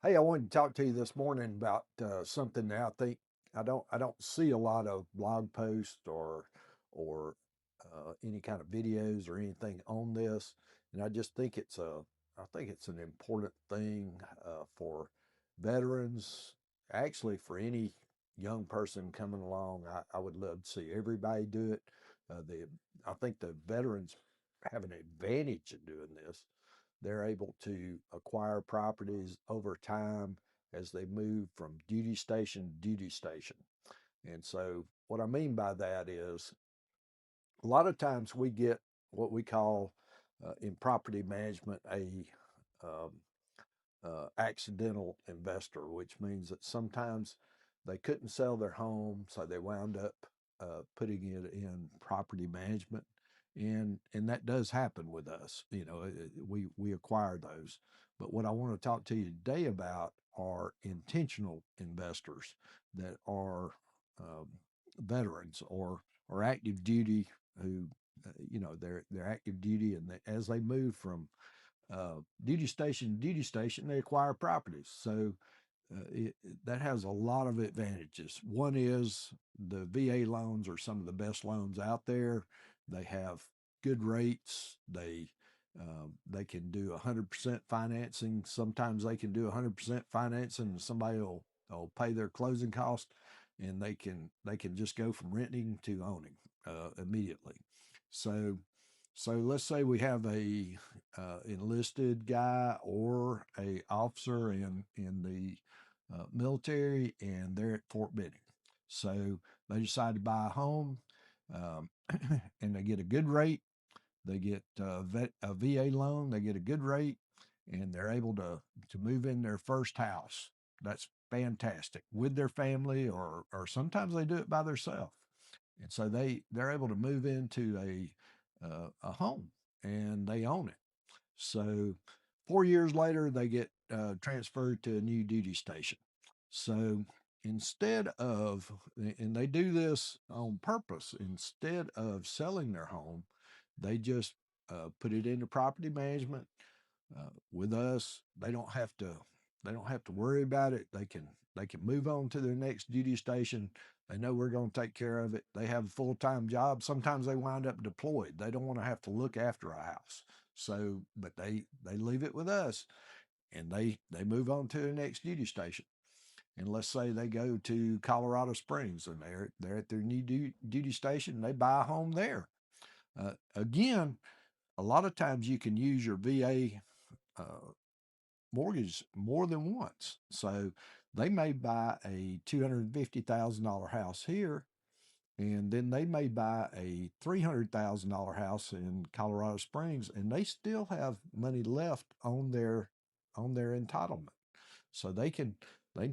Hey, I wanted to talk to you this morning about something that I think I don't see a lot of blog posts or any kind of videos or anything on this, and I just think it's an important thing for veterans, actually for any young person coming along. I would love to see everybody do it. I think the veterans have an advantage in doing this. They're able to acquire properties over time as they move from duty station to duty station. And so, what I mean by that is a lot of times we get what we call in property management a um, accidental investor, which means that sometimes they couldn't sell their home, so they wound up putting it in property management, and that does happen with us. We acquire those. But what I want to talk to you today about are intentional investors that are um, veterans or active duty who they're active duty, and as they move from duty station, they acquire properties. So that has a lot of advantages. One is the VA loans are some of the best loans out there. They have good rates. They can do 100% financing. Sometimes they can do 100% financing, and somebody will pay their closing cost, and they can just go from renting to owning immediately. So so let's say we have a enlisted guy or a officer in the military, and they're at Fort Benning. So they decide to buy a home, um, and they get a good rate. They get a VA loan. They get a good rate, and they're able to move in their first house. That's fantastic with their family, or sometimes they do it by themselves. And so they're able to move into a home, and they own it. So 4 years later, they get transferred to a new duty station. So instead of, and they do this on purpose, instead of selling their home, they just put it into property management with us. They don't have to worry about it. They can move on to their next duty station. They know we're going to take care of it. They have a full-time job. Sometimes they wind up deployed. They don't want to have to look after a house. So, but they leave it with us, and they move on to the next duty station. And let's say they go to Colorado Springs, and they're at their new duty station. And they buy a home there. Again, a lot of times you can use your VA uh, mortgage more than once. So they may buy a $250,000 house here, and then they may buy a $300,000 house in Colorado Springs, and they still have money left on their entitlement. So they can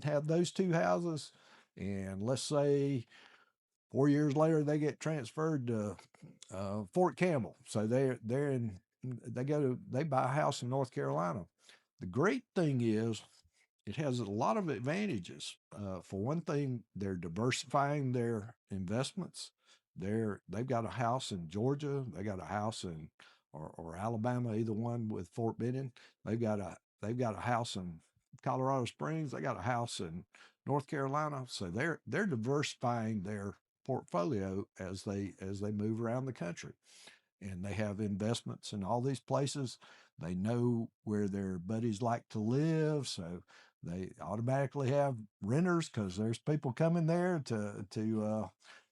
have those two houses, and let's say 4 years later they get transferred to Fort Campbell. So they buy a house in North Carolina. The great thing is it has a lot of advantages. For one thing, they're diversifying their investments. They've got a house in Georgia. They got a house in or Alabama, either one with Fort Benning. They've got a house in Colorado Springs. They got a house in North Carolina. So they're diversifying their portfolio as they move around the country, and they have investments in all these places. They know where their buddies like to live, so they automatically have renters because there's people coming there to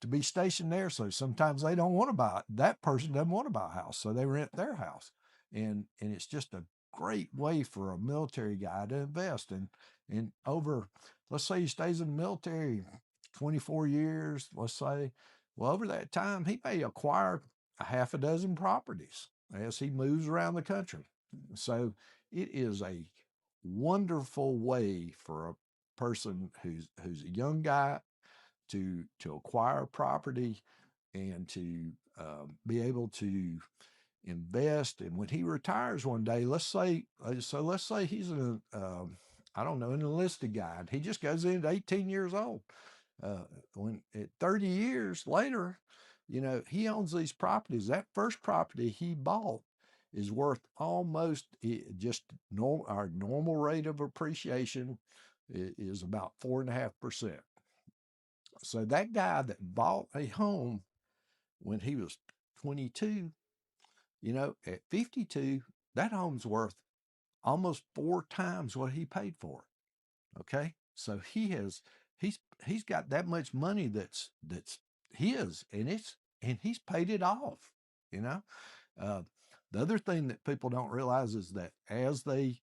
be stationed there. So sometimes they don't want to buy it. That person doesn't want to buy a house, so they rent their house, and it's just a great way for a military guy to invest. And over, let's say he stays in the military 24 years, let's say. Well, over that time, he may acquire a half a dozen properties as he moves around the country. So it is a wonderful way for a person who's a young guy to acquire property and to be able to invest. And when he retires one day, let's say he's I don't know, an enlisted guy. And he just goes in at 18 years old. When at 30 years later, he owns these properties. That first property he bought, is worth almost just our normal rate of appreciation is about 4.5%. So that guy that bought a home when he was 22, at 52, that home's worth almost 4 times what he paid for it. Okay, so he's got that much money that's his, and he's paid it off. You know, uh, the other thing that people don't realize is that as those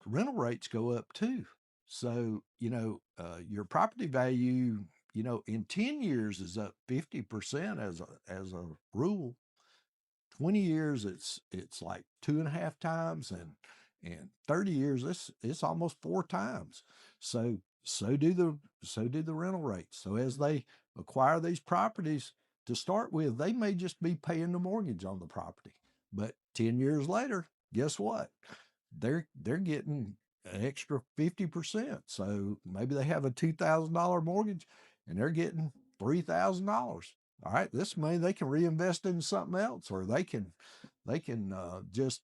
rental rates go up too. So your property value, in 10 years is up 50% as a rule. 20 years it's like 2.5 times, and 30 years it's almost 4 times. So so do the rental rates. So as they acquire these properties, to start with, they may just be paying the mortgage on the property, but 10 years later, guess what? They're getting an extra 50%. So maybe they have a $2,000 mortgage and they're getting $3,000. All right, this money they can reinvest in something else, or they can just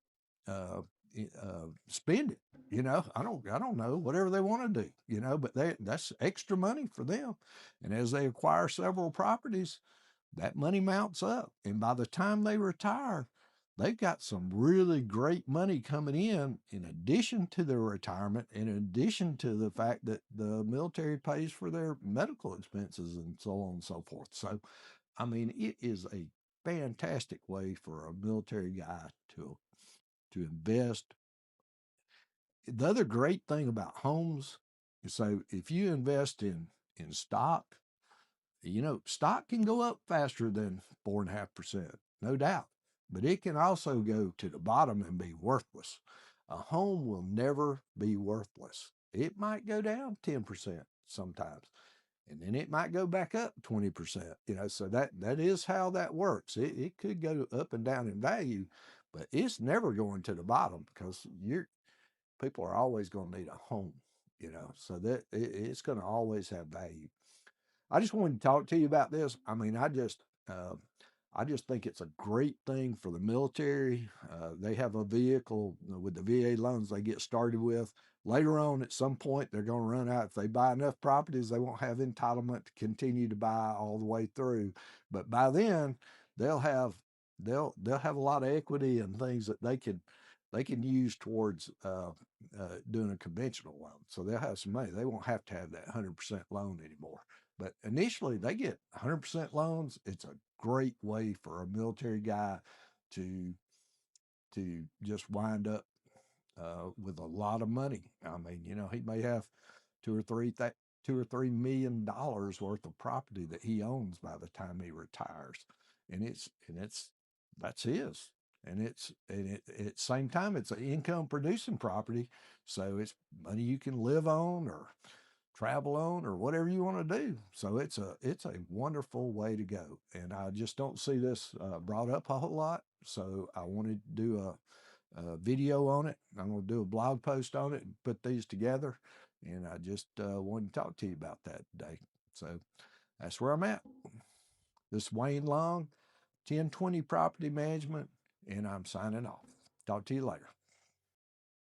uh, spend it. I don't know, whatever they want to do. But that's extra money for them. And as they acquire several properties, that money mounts up, and by the time they retire, they've got some really great money coming in addition to their retirement, in addition to the fact that the military pays for their medical expenses and so on and so forth. So I mean, it is a fantastic way for a military guy to invest. The other great thing about homes is, so if you invest in stock, stock can go up faster than 4.5%, no doubt, but it can also go to the bottom and be worthless. A home will never be worthless. It might go down 10% sometimes, and then it might go back up 20%. So that is how that works. It could go up and down in value, but it's never going to the bottom, because people are always going to need a home. So that it's going to always have value. I just wanted to talk to you about this. I mean, I just think it's a great thing for the military. They have a vehicle with the VA loans they get started with. Later on, at some point, they're going to run out. If they buy enough properties, they won't have entitlement to continue to buy all the way through. But by then, they'll have they'll have a lot of equity and things that they can use towards doing a conventional loan. So they'll have some money. They won't have to have that 100% loan anymore. But initially, they get 100% loans. It's a great way for a military guy to just wind up with a lot of money. I mean, he may have $2 or $3 million worth of property that he owns by the time he retires, and it's that's his. And at the same time, it's an income producing property, so it's money you can live on or travel on or whatever you want to do. So it's a wonderful way to go, and I just don't see this brought up a whole lot. So I wanted to do a video on it. I'm going to do a blog post on it and put these together, and I just wanted to talk to you about that today. So that's where I'm at. This is Wayne Long, 1020 Property Management, and I'm signing off. Talk to you later.